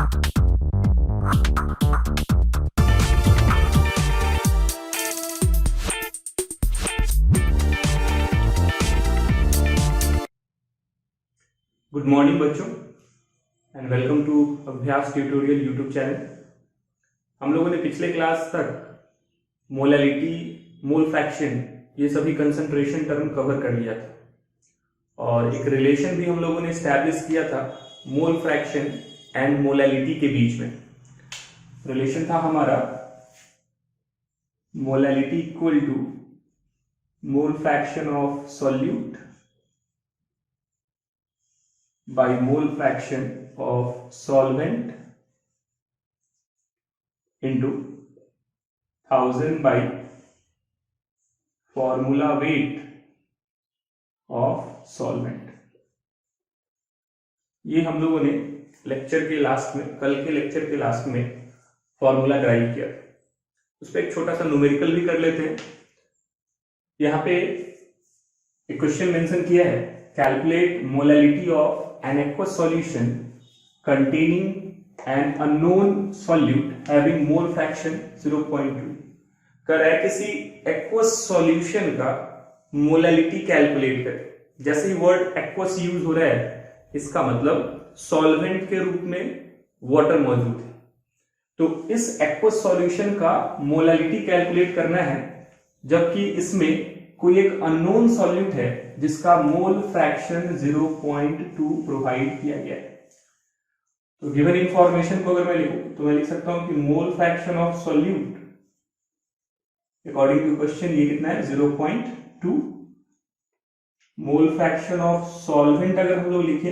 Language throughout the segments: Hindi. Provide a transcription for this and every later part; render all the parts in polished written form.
गुड मॉर्निंग बच्चों एंड वेलकम टू अभ्यास ट्यूटोरियल यूट्यूब चैनल। हम लोगों ने पिछले क्लास तक मोलैलिटी, मोल फ्रैक्शन, ये सभी कंसंट्रेशन टर्म कवर कर लिया था और एक रिलेशन भी हम लोगों ने एस्टैब्लिश किया था मोल फ्रैक्शन एंड मोलैलिटी के बीच में। रिलेशन था हमारा molality equal to mole fraction of solute by mole fraction of solvent into 1000 by formula weight of solvent। ये हम लोगों ने लेक्चर के लास्ट में, कल के लेक्चर के लास्ट में फॉर्मूला ड्राइव किया। उस पर एक छोटा सा न्यूमेरिकल भी कर लेते हैं। यहाँ पे एक क्वेश्चन मेंशन किया है, calculate molality of an aqueous solution containing an unknown solute having mole fraction 0.2। कर है किसी aqueous solution का मोलैलिटी कैलकुलेट करें। जैसे ही वर्ड aqueous यूज हो रहा है, इसका मतलब सॉल्वेंट के रूप में वाटर मौजूद है। तो इस aqueous solution का मोलैलिटी कैलकुलेट करना है, जबकि इसमें कोई एक अननोन सॉल्यूट है जिसका मोल फ्रैक्शन 0.2 प्रोवाइड किया गया है। तो गिवन इंफॉर्मेशन को अगर मैं लिखूं तो मैं लिख सकता हूं कि mole fraction of solute according to question ये कितना है, 0.2। मोल फ्रैक्शन ऑफ सॉल्वेंट अगर हम लोग लिखे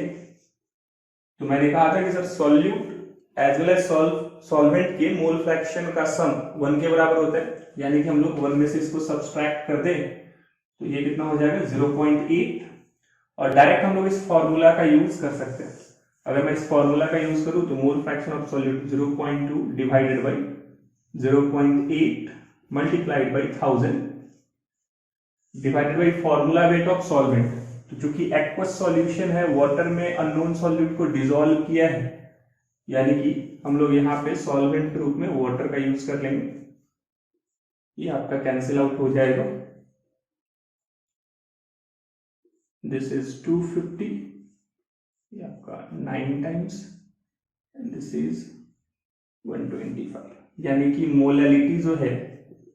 तो मैंने कहा था कि sir solute as well as solvent के मोल फ्रैक्शन का सम 1 के बराबर होता है, यानी कि हम लोग 1 में से इसको सब्सट्रैक्ट कर दें तो ये कितना हो जाएगा, 0.8। और डायरेक्ट हम लोग इस फॉर्मूला का यूज कर सकते हैं। अगर मैं इस फॉर्मूला का यूज करूं तो मोल fraction of solute 0.2 divided by 0.8 multiplied by 1000 divided by formula weight of solvent. तो चूंकि एक्वस सॉल्यूशन है, वाटर में अननोन सॉल्यूट को डिसॉल्व किया है, यानी कि हम लोग यहाँ पे सॉल्वेंट के रूप में वाटर का यूज कर लेंगे। ये आपका कैंसिल आउट हो जाएगा। This is 250, ये आपका 9 टाइम्स एंड दिस इज 125, यानी कि मोलैलिटी जो है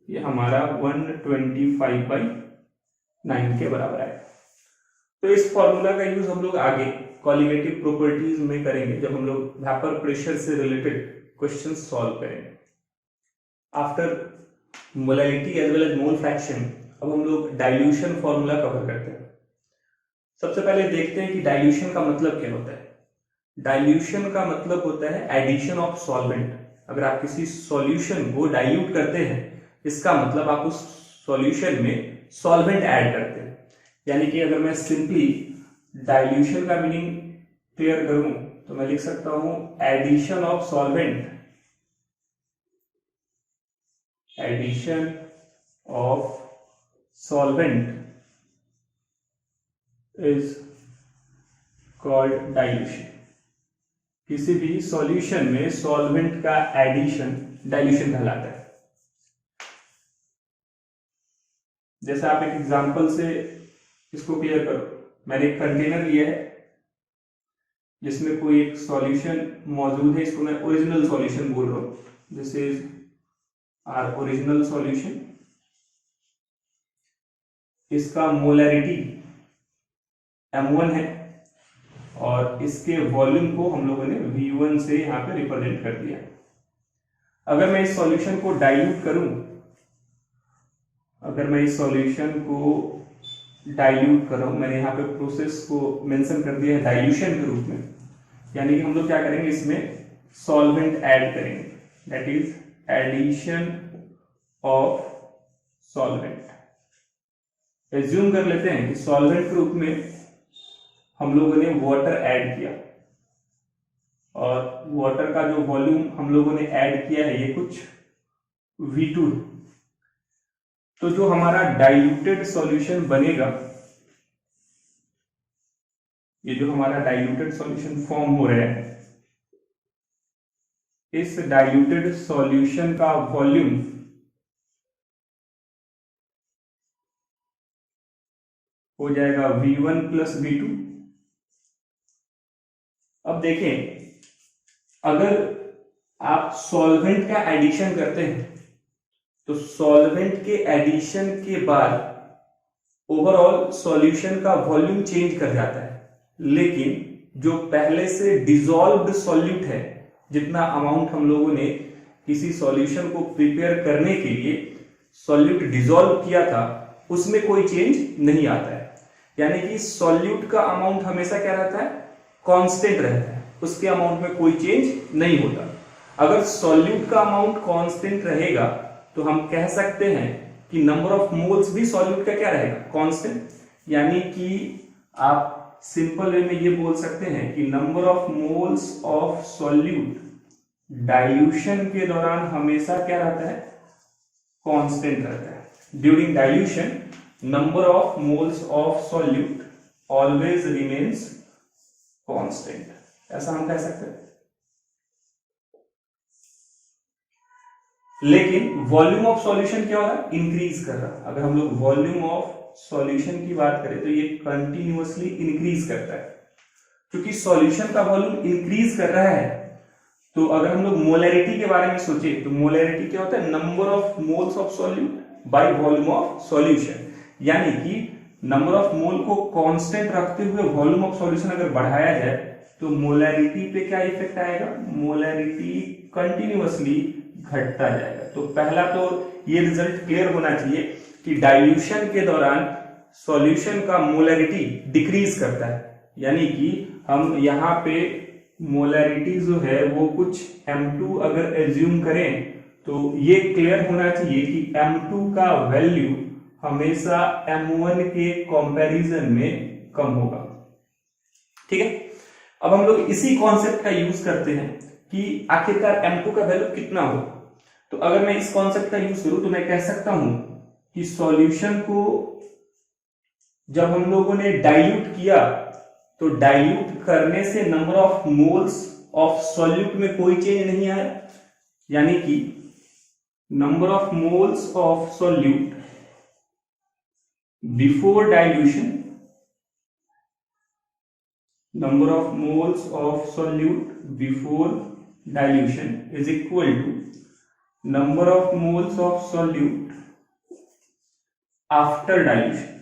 ये हमारा 125/9 के बराबर है। तो इस फॉर्मूला का यूज हम लोग आगे कॉलिगेटिव प्रॉपर्टीज में करेंगे, जब हम लोग वेपर प्रेशर से रिलेटेड क्वेश्चन सॉल्व करेंगे। After molality as well as mole fraction, अब हम लोग डाइल्यूशन फॉर्मूला कवर करते हैं। सबसे पहले देखते हैं कि डाइल्यूशन का मतलब क्या होता है। डाइल्यूशन का मतलब होता है एडिशन ऑफ सॉल्वेंट। अगर आप किसी सॉल्यूशन को डाइल्यूट करते हैं, इसका मतलब आप उस सॉल्यूशन में सॉल्वेंट ऐड करते हैं। यानी कि अगर मैं सिंपली डाइल्यूशन का मीनिंग क्लियर करूं तो मैं लिख सकता हूं addition of solvent, addition of solvent is called dilution. किसी भी सॉल्यूशन में सॉल्वेंट का एडिशन डाइल्यूशन कहलाता है। जैसे आप एक एग्जांपल से इसको क्लियर करो। मैंने एक कंटेनर लिया है जिसमें कोई एक सॉल्यूशन मौजूद है, इसको मैं ओरिजिनल सॉल्यूशन बोल रहा हूं। This is our original solution. इसका मोलैरिटी M1 है और इसके वॉल्यूम को हम लोगों ने V1 से यहां पे रिप्रेजेंट कर दिया। अगर मैं इस सॉल्यूशन को डाइल्यूट करूं, अगर मैं इस सॉल्यूशन को डाइल्यूट कर रहा हूं, मैंने यहां पे प्रोसेस को मेंशन कर दिया है डाइल्यूशन के रूप में, यानी कि हम लोग क्या करेंगे, इसमें सॉल्वेंट ऐड करेंगे, that is addition of solvent. Assume कर लेते हैं कि सॉल्वेंट के रूप में हम लोगों ने वाटर ऐड किया और वाटर का जो वॉल्यूम हम लोगों ने ऐड किया है ये कुछ V2 है। तो जो हमारा डाइल्यूटेड सॉल्यूशन बनेगा, ये जो हमारा डाइल्यूटेड सॉल्यूशन फॉर्म हो रहा है, इस डाइल्यूटेड सॉल्यूशन का वॉल्यूम हो जाएगा V1 प्लस V2। अब देखें, अगर आप सॉल्वेंट का एडिशन करते हैं तो सॉल्वेंट के एडिशन के बाद ओवरऑल सॉल्यूशन का वॉल्यूम चेंज कर जाता है, लेकिन जो पहले से डिसॉल्व्ड सॉल्यूट है, जितना अमाउंट हम लोगों ने किसी सॉल्यूशन को प्रिपेयर करने के लिए सॉल्यूट डिसॉल्व किया था, उसमें कोई चेंज नहीं आता है। यानी कि सॉल्यूट का अमाउंट हमेशा क्या रहता है, कांस्टेंट रहता है, उसके अमाउंट में कोई चेंज नहीं होता। अगर सॉल्यूट का अमाउंट कांस्टेंट रहेगा तो हम कह सकते हैं कि नंबर ऑफ मोल्स भी सॉल्यूट का क्या रहेगा, कांस्टेंट। यानी कि आप सिंपल वे में ये बोल सकते हैं कि number of moles of solute dilution के दौरान हमेशा क्या रहता है, कांस्टेंट रहता है। During dilution number of moles of solute always remains constant, ऐसा हम कह सकते हैं। लेकिन वॉल्यूम ऑफ सॉल्यूशन क्या हो रहा है, इंक्रीज कर रहा है। अगर हम लोग वॉल्यूम ऑफ सॉल्यूशन की बात करें तो ये कंटिन्यूअसली इंक्रीज करता है। क्योंकि सॉल्यूशन का वॉल्यूम इंक्रीज कर रहा है, तो अगर हम लोग मोलैरिटी के बारे में सोचे तो मोलैरिटी क्या होता है, number of moles of solute by volume of solution. यानी कि नंबर ऑफ मोल को कांस्टेंट रखते हुए वॉल्यूम ऑफ सॉल्यूशन अगर बढ़ाया जाए तो मोलैरिटी पे क्या इफेक्ट आएगा, मोलैरिटी कंटिन्यूअसली घटता जाएगा। तो पहला तो ये रिजल्ट क्लियर होना चाहिए कि डाइल्यूशन के दौरान सॉल्यूशन का मोलैरिटी डिक्रीज करता है। यानी कि हम यहाँ पे मोलैरिटी जो है वो कुछ M2 अगर एज्यूम करें तो ये क्लियर होना चाहिए कि M2 का वैल्यू हमेशा M1 के कंपैरिजन में कम होगा। ठीक है, अब हम लोग इसी कॉन्सेप्ट का यूज करते हैं कि आखिरकार M2 का वैल्यू कितना हो। तो अगर मैं इस कॉन्सेप्ट का यूज करूं तो मैं कह सकता हूं कि सॉल्यूशन को जब हम लोगों ने डाइल्यूट किया तो डाइल्यूट करने से number of moles of solute में कोई चेंज नहीं आया। यानी कि number of moles of solute before dilution, number of moles of solute before dilution is equal to number of moles of solute after dilution।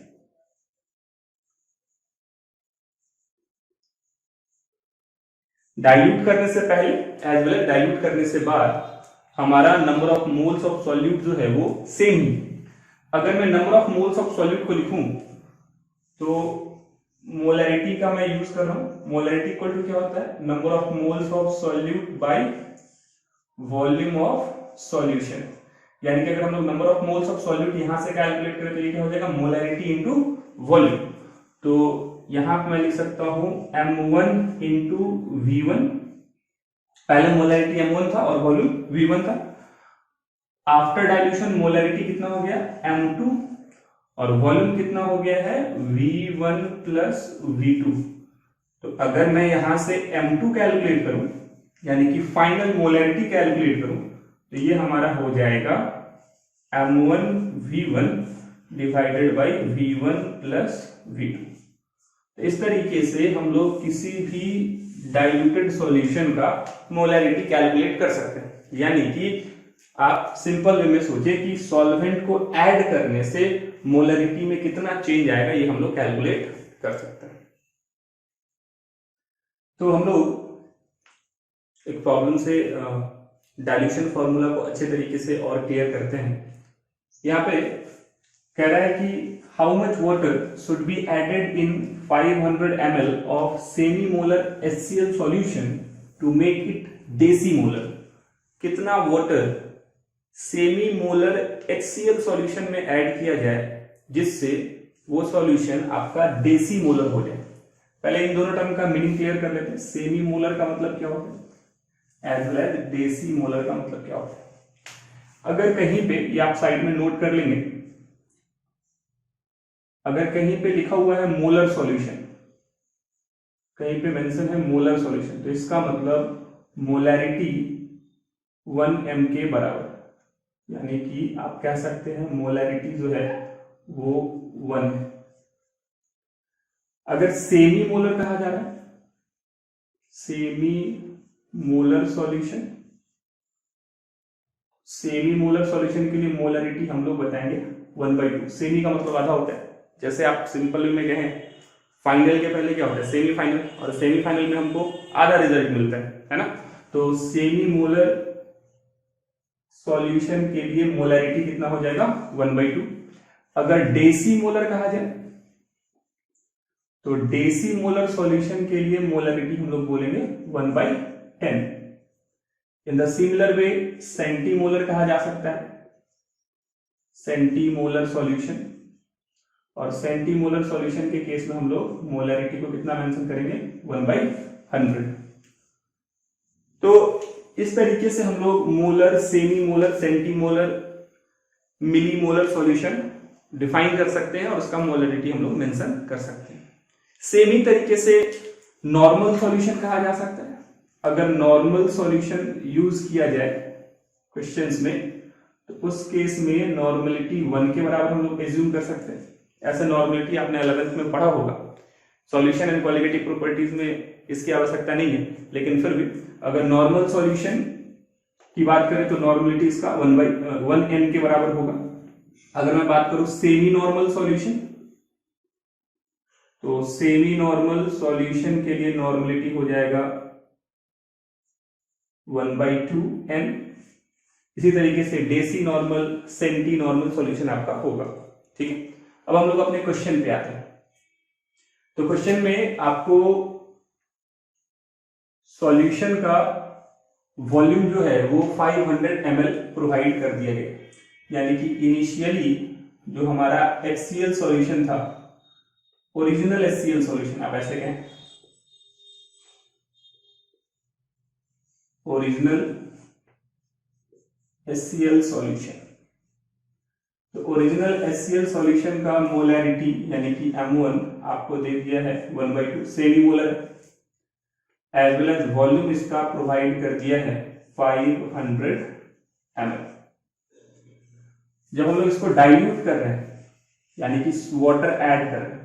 Dilute करने से पहले एज वेल एज डाइल्यूट करने से बाद हमारा number of moles of solute जो है वो सेम ही। अगर मैं number of moles of solute को लिखूं तो मोलैरिटी का मैं यूज कर रहा हूं। मोलैरिटी इक्वल टू क्या होता है, number of moles of solute by volume of solution. यानी कि अगर हम लोग number of moles of solute यहां से कैलकुलेट करें तो ये क्या हो जाएगा, मोलैरिटी इनटू वॉल्यूम। तो यहां पे मैं लिख सकता हूं M1 इंटू V1। पहले मोलैरिटी M1 था और वॉल्यूम V1 था। आफ्टर डाइल्यूशन मोलैरिटी कितना हो गया, M2, और वॉल्यूम कितना हो गया है, V1 प्लस V2। तो अगर मैं यहां से M2 कैलकुलेट करूं यानी कि फाइनल मोलैरिटी कैलकुलेट करूं तो ये हमारा हो जाएगा M1 V1 divided by V1 plus V2। तो इस तरीके से हम लोग किसी भी डाइल्यूटेड सॉल्यूशन का मोलैरिटी कैलकुलेट कर सकते हैं। यानी कि आप सिंपल वे में सोचिए कि सॉल्वेंट को ऐड करने से मोलैरिटी में कितना चेंज आएगा, ये हम लोग कैलकुलेट कर सकते हैं। तो हम लोग एक प्रॉब्लम से डाइल्यूशन फॉर्मूला को अच्छे तरीके से और क्लियर करते हैं। यहाँ पे कह रहा है कि how much water should be added in 500 ml of semi molar HCl solution to make it deci molar. कितना water semi molar HCl solution में ऐड किया जाए जिससे वो सॉल्यूशन आपका डेसी मोलर हो जाए। पहले इन दोनों टर्म का मीनिंग क्लियर कर लेते हैं। सेमी मोलर का मतलब क्या होता है, as well as deci molar का मतलब क्या होता है। अगर कहीं पे ये आप साइड में नोट कर लेंगे, अगर कहीं पे लिखा हुआ है मोलर सॉल्यूशन, कहीं पे मेंशन है मोलर सॉल्यूशन, तो इसका मतलब मोलैरिटी 1m के बराबर, यानी कि आप कह सकते हैं मोलैरिटी जो है वो 1 है। अगर सेमी मोलर कहा जा रहा है, semi molar solution, semi molar solution के लिए मोलरिटी हम लोग बताएंगे 1/2। सेमी का मतलब आधा होता है। जैसे आप सिंपल में कहें फाइनल के पहले क्या होता है, सेमीफाइनल, और सेमीफाइनल में हमको आधा रिजल्ट मिलता है ना। तो सेमी मोलर सॉल्यूशन के लिए मोलरिटी कितना हो जाएगा 1/2। अगर डेसी मोलर कहा जाए तो डेसी मोलर सॉल्यूशन के लिए मोलरिटी हम लोग बोलेंगे 1/10। In the similar way centimolar कहा जा सकता है, सेंटीमोलर सॉल्यूशन, और सेंटीमोलर सॉल्यूशन के केस में हम लोग मोलरिटी को कितना मेंशन करेंगे 1/100। तो इस तरीके से हम लोग molar, semi molar, centimolar, millimolar solution define कर सकते हैं और उसका मोलरिटी हम लोग मेंशन कर सकते हैं। सेमी तरीके से नॉर्मल सॉल्यूशन कहा जा सकता है। अगर नॉर्मल सॉल्यूशन यूज किया जाए क्वेश्चंस में तो उस केस में नॉर्मलिटी 1 के बराबर हम लोग एज्यूम कर सकते हैं। ऐसे नॉर्मलिटी आपने 11th में पढ़ा होगा। सॉल्यूशन एंड क्वालिटेटिव प्रॉपर्टीज में इसकी आवश्यकता नहीं है, लेकिन फिर भी अगर नॉर्मल सॉल्यूशन की बात करें तो नॉर्मलिटी इसका 1/1n के बराबर होगा। अगर मैं बात करूं सेमी नॉर्मल सॉल्यूशन, तो सेमी नॉर्मल सॉल्यूशन के लिए नॉर्मलिटी हो जाएगा 1/2n। इसी तरीके से deci normal, centi normal solution आपका होगा। ठीक है, अब हम लोग अपने क्वेश्चन पे आते हैं। तो क्वेश्चन में आपको सॉल्यूशन का वॉल्यूम जो है वो 500 ml प्रोवाइड कर दिया गया, यानी कि इनिशियली जो हमारा HCl सॉल्यूशन था, ओरिजिनल HCl सॉल्यूशन आप ऐसे कहें, ओरिजिनल HCl सॉल्यूशन, तो ओरिजिनल HCl सॉल्यूशन का मोलैरिटी यानी कि M1 आपको दे दिया है 1/2, semi molar, as well as volume इसका प्रोवाइड कर दिया है 500 ml। जब हम लोग इसको डाइल्यूट कर रहे हैं यानी कि वाटर ऐड कर रहे हैं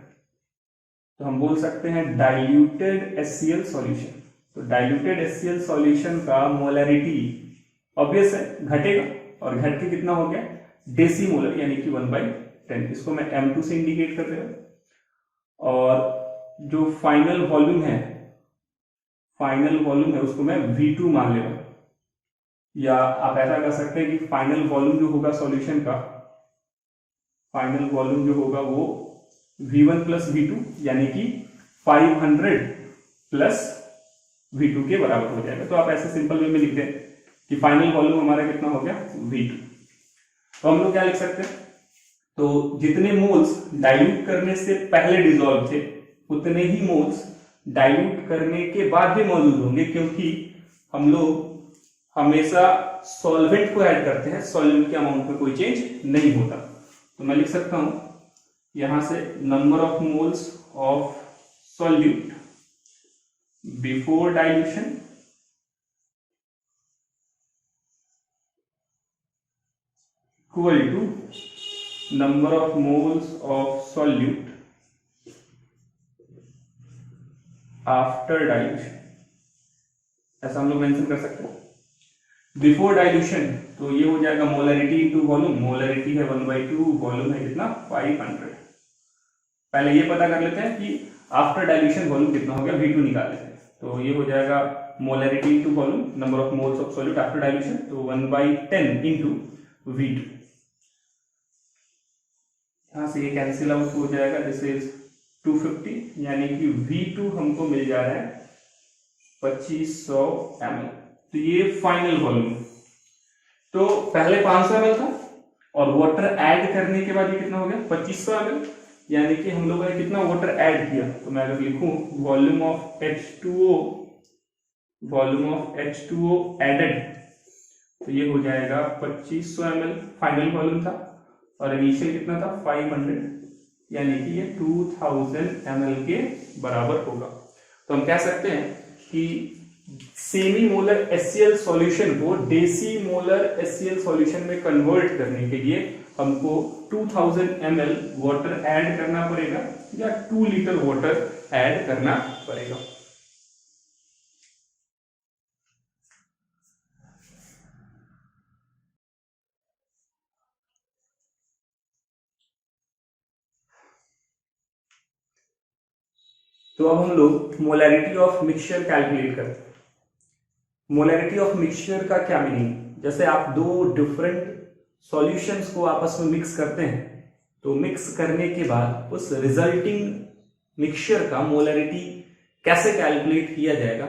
तो हम बोल सकते हैं डाइल्यूटेड HCl सॉल्यूशन। तो डाइल्यूटेड HCl सॉल्यूशन का मोलैरिटी ऑब्वियस है घटेगा, और घट के कितना हो गया डेसी मोलर यानी कि 1/10। इसको मैं M2 से इंडिकेट कर रहा हूं, और जो फाइनल वॉल्यूम है, फाइनल वॉल्यूम है उसको मैं V2 मान ले रहा हूं, या आप ऐसा कर सकते हैं कि फाइनल वॉल्यूम जो होगा सॉल्यूशन का, फाइनल वॉल्यूम जो होगा वो V1 प्लस V2 यानी कि 500 प्लस V2 के बराबर हो जाएगा। तो आप ऐसे सिंपल वे में लिख दें कि फाइनल वॉल्यूम हमारा कितना हो गया V2। तो हम लोग क्या लिख सकते हैं, तो जितने मोल्स डाइल्यूट करने से पहले डिसॉल्व थे उतने ही मोल्स डाइल्यूट करने के बाद भी मौजूद होंगे, क्योंकि हम लोग हमेशा सॉल्वेंट को ऐड करते हैं, सॉल्वेंट के अमाउंट में कोई चेंज नहीं होता। तो मैं लिख सकता हूं यहां से number of moles of solute before dilution equal to number of moles of solute after dilution, ऐसा हम लोग मेंशन कर सकते हैं। बिफोर डाइल्यूशन तो ये हो जाएगा मोलरिटी इनटू वॉल्यूम, मोलरिटी है 1/2, वॉल्यूम है कितना 500। पहले ये पता कर लेते हैं कि आफ्टर डाइल्यूशन वॉल्यूम कितना हो गया, V2 निकाल लेते हैं। तो ये हो जाएगा molarity into volume, number of moles of solute after dilution, तो 1/10 इनटू V2। यहां से ये कैंसिल आउट हो जाएगा, दिस इज 250, यानी कि V2 हमको मिल जा रहा है 2500 ml। तो ये फाइनल वॉल्यूम, तो पहले 500 ml था और वाटर ऐड करने के बाद ये कितना हो गया 2500 ml, यानी कि हम लोगों ने कितना वाटर ऐड किया। तो मैं अगर लिखूं volume of H2O, volume of H2O added, तो ये हो जाएगा 2500 ml फाइनल वॉल्यूम था, और इनिशियल कितना था 500, यानी कि ये 2000 ml के बराबर होगा। तो हम कह सकते हैं कि सेमी मोलर HCl सॉल्यूशन को डेसी मोलर HCl सॉल्यूशन में कन्वर्ट करने के लिए हमको 2000 ml वाटर ऐड करना पड़ेगा या 2 लीटर वाटर ऐड करना पड़ेगा। तो अब हम लोग मोलैरिटी ऑफ मिक्सचर कैलकुलेट करते हैं। मोलैरिटी ऑफ मिक्सचर का क्या मीनिंग, जैसे आप दो डिफरेंट सॉल्यूशंस को आपस में मिक्स करते हैं तो मिक्स करने के बाद उस रिजल्टिंग मिक्सचर का मोलैरिटी कैसे कैलकुलेट किया जाएगा,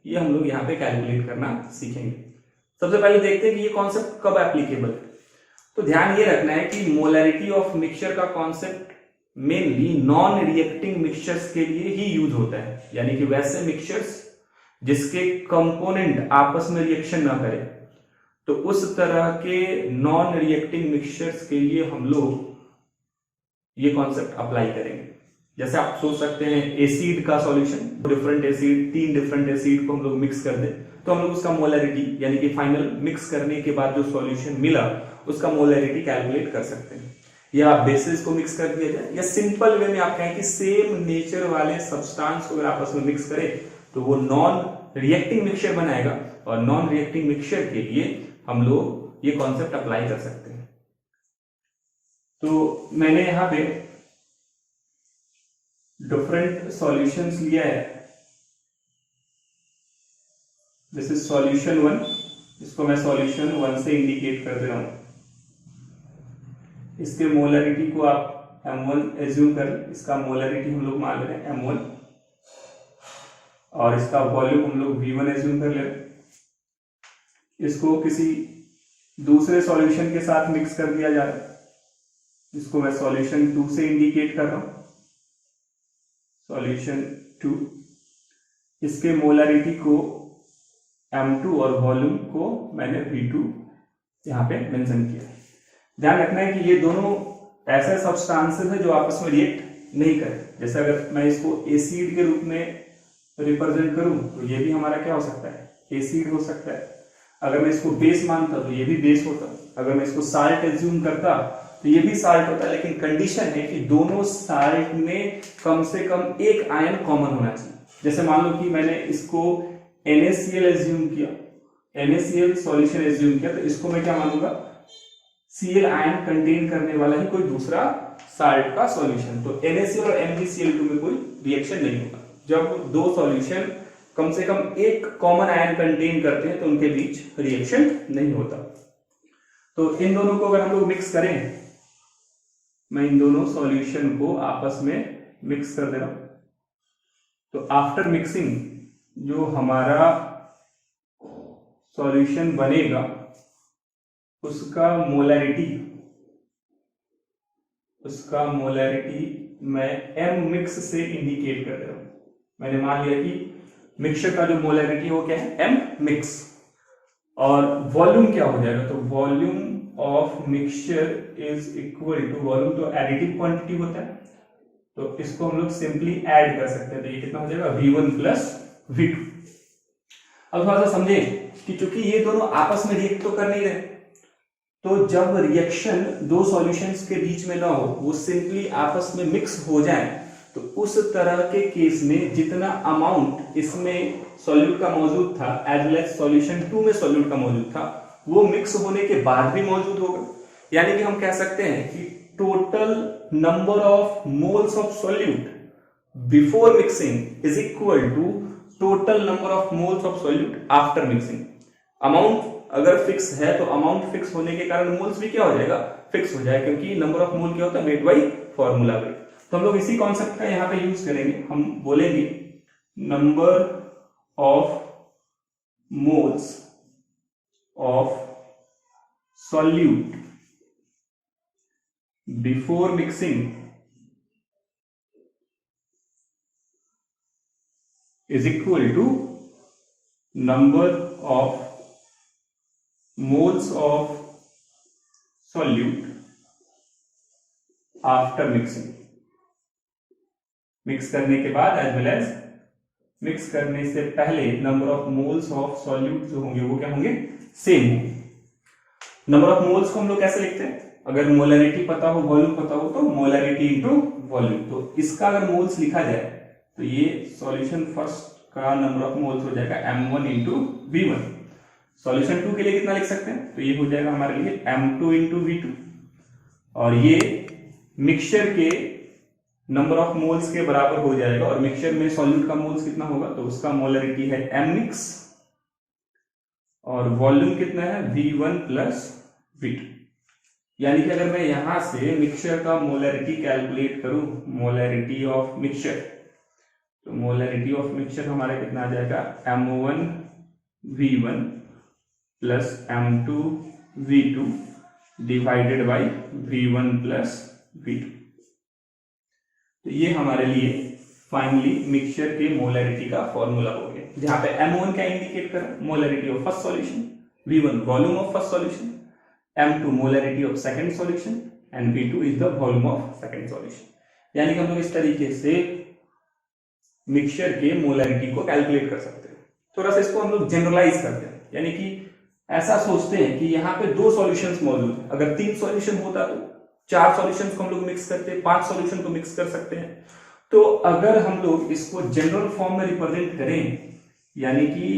ये हम लोग यहाँ पे कैलकुलेट करना सीखेंगे। सबसे पहले देखते हैं कि ये कॉन्सेप्ट कब एप्लीकेबल है। तो ध्यान ये रखना है कि मोलैरिटी ऑफ मिक्सचर का concept mainly non reacting mixtures के लिए ही यूज होता है, यानी कि वैसे मिक्सचर्स जिसके कंपोनेंट आपस में रिएक्शन ना करें, तो उस तरह के नॉन रिएक्टिंग मिक्सचर्स के लिए हम लोग ये कॉन्सेप्ट अप्लाई करेंगे। जैसे आप सोच सकते हैं एसिड का solution, different acid, 3 different acid को हम लोग मिक्स कर दें तो हम लोग उसका मोलैरिटी यानी कि फाइनल मिक्स करने के बाद जो सॉल्यूशन मिला उसका मोलैरिटी कैलकुलेट कर सकते हैं। या बेसिस को मिक्स कर दिया जाए, या सिंपल वे में आप कहें कि सेम नेचर वाले सब्सटेंस को अगर आपस में मिक्स करें तो वो नॉन रिएक्टिंग मिक्सचर बनाएगा, और नॉन रिएक्टिंग मिक्सचर के लिए हम लोग ये कॉन्सेप्ट अप्लाई कर सकते हैं। तो मैंने यहां पे डिफरेंट सॉल्यूशंस लिया है। दिस इज सॉल्यूशन 1, इसको मैं सॉल्यूशन 1 से इंडिकेट कर दे रहा हूं। इसके मोलैरिटी को आप M1 एज्यूम कर, इसका मोलैरिटी हम लोग मान ले रहे हैं M1, और इसका वॉल्यूम हम लोग V1 एज्यूम कर ले रहे हैं। इसको किसी दूसरे सॉल्यूशन के साथ मिक्स कर दिया जा रहा है, इसको मैं सॉल्यूशन 2 से इंडिकेट कर रहा हूं, सॉल्यूशन 2। इसके मोलैरिटी को M2 और वॉल्यूम को मैंने V2 यहां पे मेंशन किया। ध्यान रखना है कि ये दोनों ऐसे सब्सटेंसेस है जो आपस में रिएक्ट नहीं करें। जैसे अगर मैं इसको एसिड के रूप में रिप्रेजेंट करूं तो ये भी हमारा क्या हो सकता है, एसिड हो सकता है। अगर मैं इसको बेस मानता तो ये भी बेस होता। अगर मैं इसको साल्ट एज्यूम करता तो ये भी साल्ट होता है, लेकिन कंडीशन है कि दोनों साल्ट में कम से कम एक आयन कॉमन होना चाहिए। जैसे मान लो कि मैंने इसको NaCl एज्यूम किया, NaCl सॉल्यूशन एज्यूम किया, तो इसको मैं क्या मानूंगा, Cl आयन कंटेन करने वाला ही कोई दूसरा साल्ट का सॉल्यूशन। तो NaCl और MgCl2 में कोई रिएक्शन नहीं होगा। जब दो सॉल्यूशन कम से कम एक कॉमन आयन कंटेन करते हैं तो उनके बीच रिएक्शन नहीं होता। तो इन दोनों को अगर हम लोग मिक्स करें, मैं इन दोनों सॉल्यूशन को आपस में मिक्स कर दे रहा हूं, तो आफ्टर मिक्सिंग जो हमारा सॉल्यूशन बनेगा उसका मोलैरिटी मैं M मिक्स से इंडिकेट कर रहा हूं। मैंने मान लिया कि मिक्सचर का जो मोलैरिटी हो क्या है, M मिक्स, और वॉल्यूम क्या हो जाएगा, तो volume of mixture is equal to, volume तो एडिटिव क्वांटिटी होता है तो इसको हम लोग सिंपली ऐड कर सकते हैं। तो ये कितना हो जाएगा, V1 प्लस V2। अब थोड़ा सा समझें कि चूंकि ये दोनों आपस में रिएक्ट तो कर नहीं रहे, तो जब रिएक्शन दो सॉल्यूशंस के बीच में ना हो, वो सिंपली आपस में मिक्स हो जाए, तो उस तरह के केस में जितना अमाउंट इसमें सॉल्यूट का मौजूद था एज वेल एज सॉल्यूशन 2 में सॉल्यूट का मौजूद था, वो मिक्स होने के बाद भी मौजूद होगा। यानी कि हम कह सकते हैं कि total number of moles of solute before mixing is equal to total number of moles of solute after mixing. Amount अगर फिक्स है तो अमाउंट फिक्स होने के कारण मोल्स भी क्या हो जाएगा, फिक्स हो जाएगा, क्योंकि नंबर ऑफ मोल क्या होता है, मेड बाई फॉर्मूला बाई। तो हम लोग इसी कॉन्सेप्ट का यहां पे यूज करेंगे। हम बोलेंगे number of moles of solute before mixing is equal to number of moles of solute after mixing, मिक्स करने के बाद एज वेल एज मिक्स करने से पहले number of moles of solute जो होंगे वो क्या होंगे, सेम होंगे। नंबर ऑफ मोल्स को हम लोग कैसे लिखते हैं, अगर मोलैरिटी पता हो, वॉल्यूम पता हो, तो मोलैरिटी इनटू वॉल्यूम। तो इसका अगर मोल्स लिखा जाए तो ये सॉल्यूशन फर्स्ट का नंबर ऑफ मोल्स हो जाएगा m1 इंटू v1। सॉल्यूशन 2 के लिए कितना लिख सकते हैं, तो ये हो जाएगा हमारे लिए m2 इंटू v2। और ये मिक्सचर के नंबर ऑफ मोल्स के बराबर हो जाएगा, और मिक्सचर में सॉल्यूट का मोल्स कितना होगा, तो उसका मोलैरिटी है m मिक्स, और वॉल्यूम कितना है v1 प्लस v2। यानी कि अगर मैं यहां से मिक्सचर का मोलैरिटी कैलकुलेट करूं, मोलैरिटी ऑफ मिक्सचर, तो मोलैरिटी ऑफ मिक्सचर हमारा कितना आ जाएगा, m1 v1 plus m2 v2 divided by v1 plus v2। तो ये हमारे लिए फाइनली मिक्सचर के मोलैरिटी का फॉर्मूला हो गया, जहां पे m1 क्या इंडिकेट कर रहा है, molarity of first solution, v1 volume of first solution, m2 molarity of second solution, and v2 is the volume of second solution. यानी कि हम लोग इस तरीके से मिक्सचर के मोलैरिटी को कैलकुलेट कर सकते हैं। थोड़ा सा इसको हम लोग जनरलाइज करते हैं, यानी कि ऐसा सोचते हैं कि यहाँ पे 2 सॉल्यूशंस मौजूद है, अगर 3 सॉल्यूशन होता तो 4 सॉल्यूशंस को हम लोग मिक्स करते हैं, 5 सॉल्यूशन को मिक्स कर सकते हैं। तो अगर हम लोग इसको जनरल फॉर्म में रिप्रेजेंट करें, यानी कि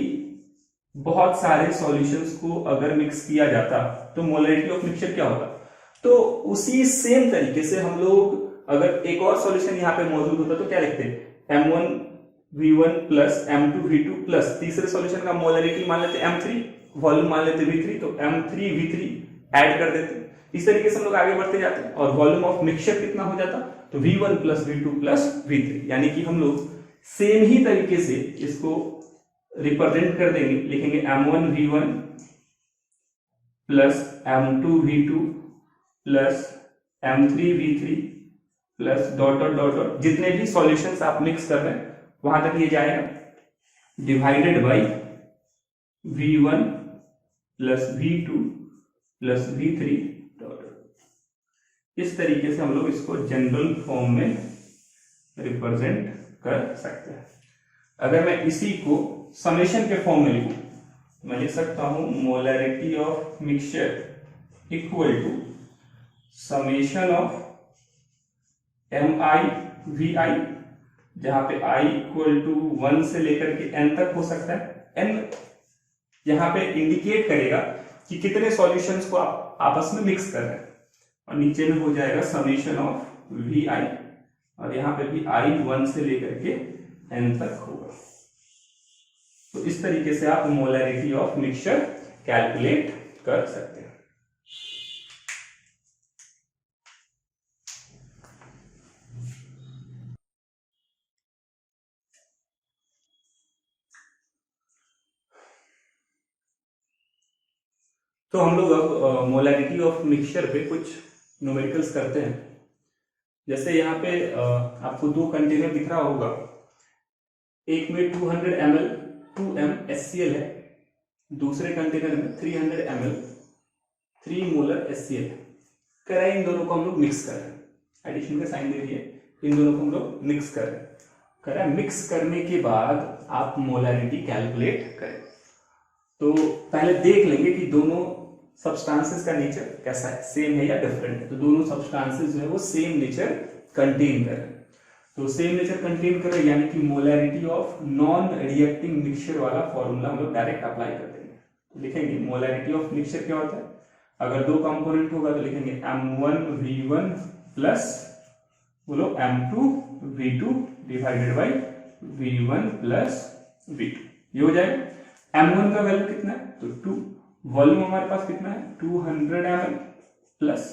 बहुत सारे सॉल्यूशंस को अगर मिक्स किया जाता तो मोलैरिटी ऑफ मिक्सचर क्या होता, तो उसी सेम तरीके से हम लोग अगर एक और सॉल्यूशन यहाँ पे मौजूद होता तो क्या लिखते हैं, m1 v1 plus m2 v2 plus तीसरे सॉल्यूशन का मोलैरिटी मान लेते m3, वॉल्यूम मान लेते v3, तो m3 v3 ऐड कर देते। इस तरीके से हम लोग आगे बढ़ते जाते हैं, और वॉल्यूम ऑफ मिक्सचर कितना हो जाता, तो v1 plus v2 plus v3। यानी कि हम लोग सेम ही तरीके से इसको रिप्रेजेंट कर देंगे, लिखेंगे m1 v1 plus m2 v2 plus m3 v3 plus dot dot dot dot, जितने भी सॉल्यूशंस आप मिक्स कर रहे हैं वहां तक ये जाएगा, divided by v1 plus v2 plus v3 dot. इस तरीके से हम लोग इसको जनरल फॉर्म में रिप्रेजेंट कर सकते हैं। अगर मैं इसी को समेशन के फॉर्म में लिखूं, मैं लिख सकता हूं molarity of mixture equal to summation of mi vi, जहां पे i इक्वल टू 1 से लेकर के n तक हो सकता है। n यहां पे इंडिकेट करेगा कि कितने सॉल्यूशंस को आप आपस में मिक्स कर रहे हैं, और नीचे में हो जाएगा समेशन ऑफ vi, और यहां पे भी i 1 से लेकर के n तक होगा। तो इस तरीके से आप मोलैरिटी ऑफ मिक्सचर कैलकुलेट कर सकते हैं। तो हम लोग अब मोलैरिटी ऑफ मिक्सचर पे कुछ न्यूमेरिकल्स करते हैं। जैसे यहाँ पे आपको 2 कंटेनर दिख रहा होगा, एक में 200 ml 2m HCl है, दूसरे कंटेनर में 300 ml 3 मोलर HCl है। कह रहा है इन दोनों को हम लोग मिक्स कर रहे हैं, एडिशन का साइन दे दिए, इन दोनों को हम लोग मिक्स कर रहे हैं। कह रहा है मिक्स करने के बाद आप मोलैरिटी कैलकुलेट करें। तो पहले देख लेंगे कि दोनों सब्सटेंसेस का नेचर कैसा है, सेम है या डिफरेंट है। तो दोनों सब्सटेंसेस जो है वो सेम नेचर कंटेन कर रहे हैं। तो सेम नेचर कंटेन कर रहे हैं, यानी कि molarity of non reacting mixture वाला फॉर्मूला हम लोग डायरेक्ट अप्लाई कर देंगे। तो लिखेंगे मोलैरिटी ऑफ मिक्सचर क्या होता है, अगर 2 कंपोनेंट होगा तो लिखेंगे m1 v1 प्लस बोलो m2 v2 divided by v1 plus v2। ये हो जाएगा। m1 का वैल्यू कितना है, तो 2, वॉल्यूम हमारे पास कितना है 200 ml प्लस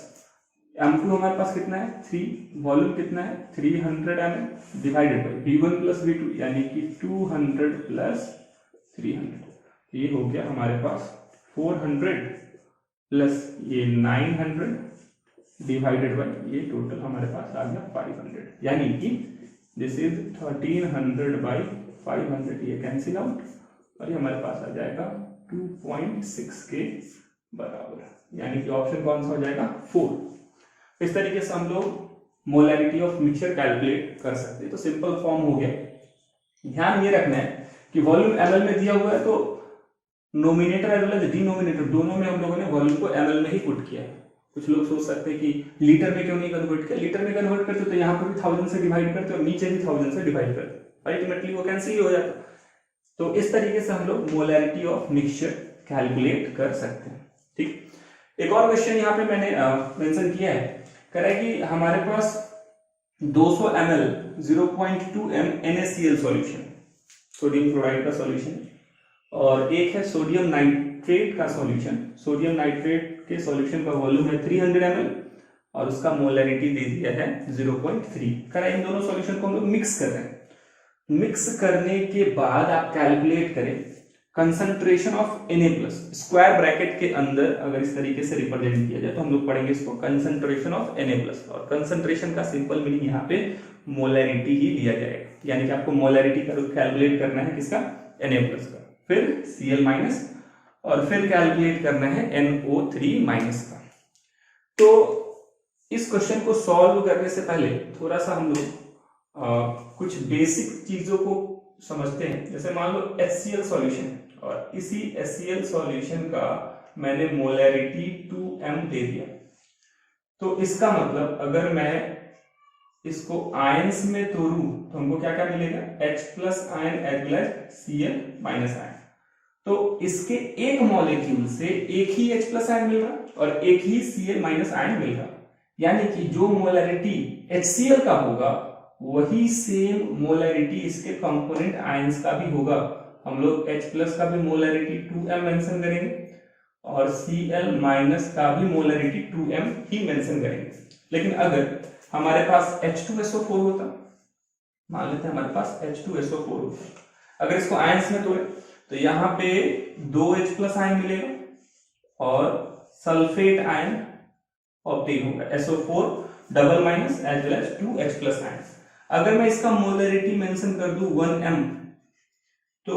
m2 हमारे पास कितना है 3, वॉल्यूम कितना है 300 ml divided by v1 plus v2, यानी कि 200 प्लस 300। ये हो गया हमारे पास 400 प्लस ये 900 डिवाइडेड बाई ये टोटल हमारे पास आ गया 500, यानी कि दिस इज 1300 बाई 500। ये कैंसिल आउट और ये हमारे पास आ जाएगा 2.6 के बराबर, यानी कि ऑप्शन कौन सा हो जाएगा 4। इस तरीके से हम लोग मोलैरिटी ऑफ मिक्सचर कैलकुलेट कर सकते हैं। तो सिंपल फॉर्म हो गया, ध्यान ये रखना है कि वॉल्यूम ml में दिया हुआ है, तो numerator as well as denominator दोनों में हम लोगों ने वॉल्यूम को ml में ही पुट किया है। कुछ लोग सोच सकते हैं कि लीटर में क्यों नहीं कन्वर्ट किया, लीटर में कन्वर्ट करते तो यहाँ पर भी 1000 से डिवाइड करते और नीचे भी 1000 से डिवाइड करते, अल्टीमेटली वो कैंसिल हो जाता। तो इस तरीके से हम लोग मोलैरिटी ऑफ मिक्सचर कैलकुलेट कर सकते हैं। ठीक, एक और क्वेश्चन यहाँ पे मैंने मेंशन किया है, कह रहा है कि हमारे पास 200 ml 0.2 m NaCl solution, sodium chloride का सॉल्यूशन, और एक है सोडियम नाइट्रेट का सॉल्यूशन। सोडियम नाइट्रेट के सॉल्यूशन का वॉल्यूम है 300 ml और उसका मोलैरिटी दे दिया है 0.3। कह रहा है इन दोनों सॉल्यूशन को हम लोग मिक्स कर रहे हैं। मिक्स करने के बाद आप कैलकुलेट करें concentration of Na+, square bracket के अंदर अगर इस तरीके से रिप्रेजेंट किया जाए तो हम लोग पढ़ेंगे इसको कंसंट्रेशन ऑफ Na+, और कंसंट्रेशन का सिंपल मीनिंग यहाँ पे मोलैरिटी ही लिया जाएगा, यानी कि आपको मोलैरिटी का कैलकुलेट करना है किसका, Na+ का, फिर Cl- और फिर कैलकुलेट करना है NO3- का। तो इस क्वेश्चन को सॉल्व करने से पहले थोड़ा सा हम लोग कुछ बेसिक चीजों को समझते हैं। जैसे मान लो HCl सॉल्यूशन और इसी HCl सॉल्यूशन का मैंने मोलैरिटी 2m दे दिया, तो इसका मतलब अगर मैं इसको आयंस में तोड़ूं तो हमको क्या क्या मिलेगा, H+ ion as well as Cl- ion. तो इसके एक मॉलिक्यूल से एक ही H+ आयन मिल रहा और एक ही Cl- आयन मिल रहा, यानी कि जो मोलैरिटी HCl का होगा वही सेम मोलैरिटी इसके कंपोनेंट आयंस का भी होगा। हम लोग H+ का भी मोलैरिटी 2m मेंशन करेंगे और Cl- का भी मोलैरिटी 2m ही मेंशन करेंगे। लेकिन अगर हमारे पास H2SO4 होता, मान लेते हैं हमारे पास H2SO4 होता, अगर इसको आयंस में तोड़े तो यहाँ पे 2H+ आयन मिलेगा और सल्फेट आयन ऑब्टेन होगा, SO4 double minus as well as 2H+ ion. अगर मैं इसका मोलैरिटी मेंशन कर दूं 1m, तो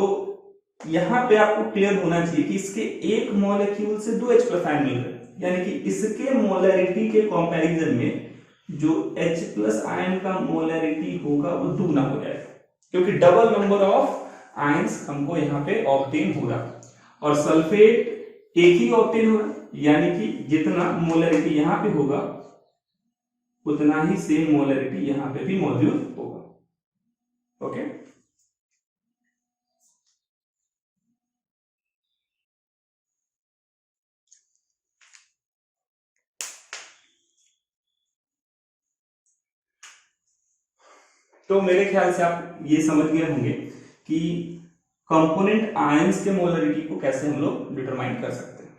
यहां पे आपको क्लियर होना चाहिए कि इसके एक मॉलिक्यूल से 2H+ आयन मिल रहे हैं, यानी कि इसके मोलैरिटी के कंपैरिजन में जो H+ आयन का मोलैरिटी होगा वो दुगना हो जाएगा, क्योंकि डबल नंबर ऑफ आयंस हमको यहाँ पे ऑब्टेन हो रहा, और सल्फेट एक ही ऑब्टेन हो रहा, यानी कि जितना मोलैरिटी यहाँ पे होगा उतना ही सेम मोलैरिटी यहाँ पे भी मौजूद होगा। ओके, तो मेरे ख्याल से आप ये समझ गए होंगे कि कंपोनेंट आयंस के मोलैरिटी को कैसे हम लोग डिटरमाइन कर सकते हैं।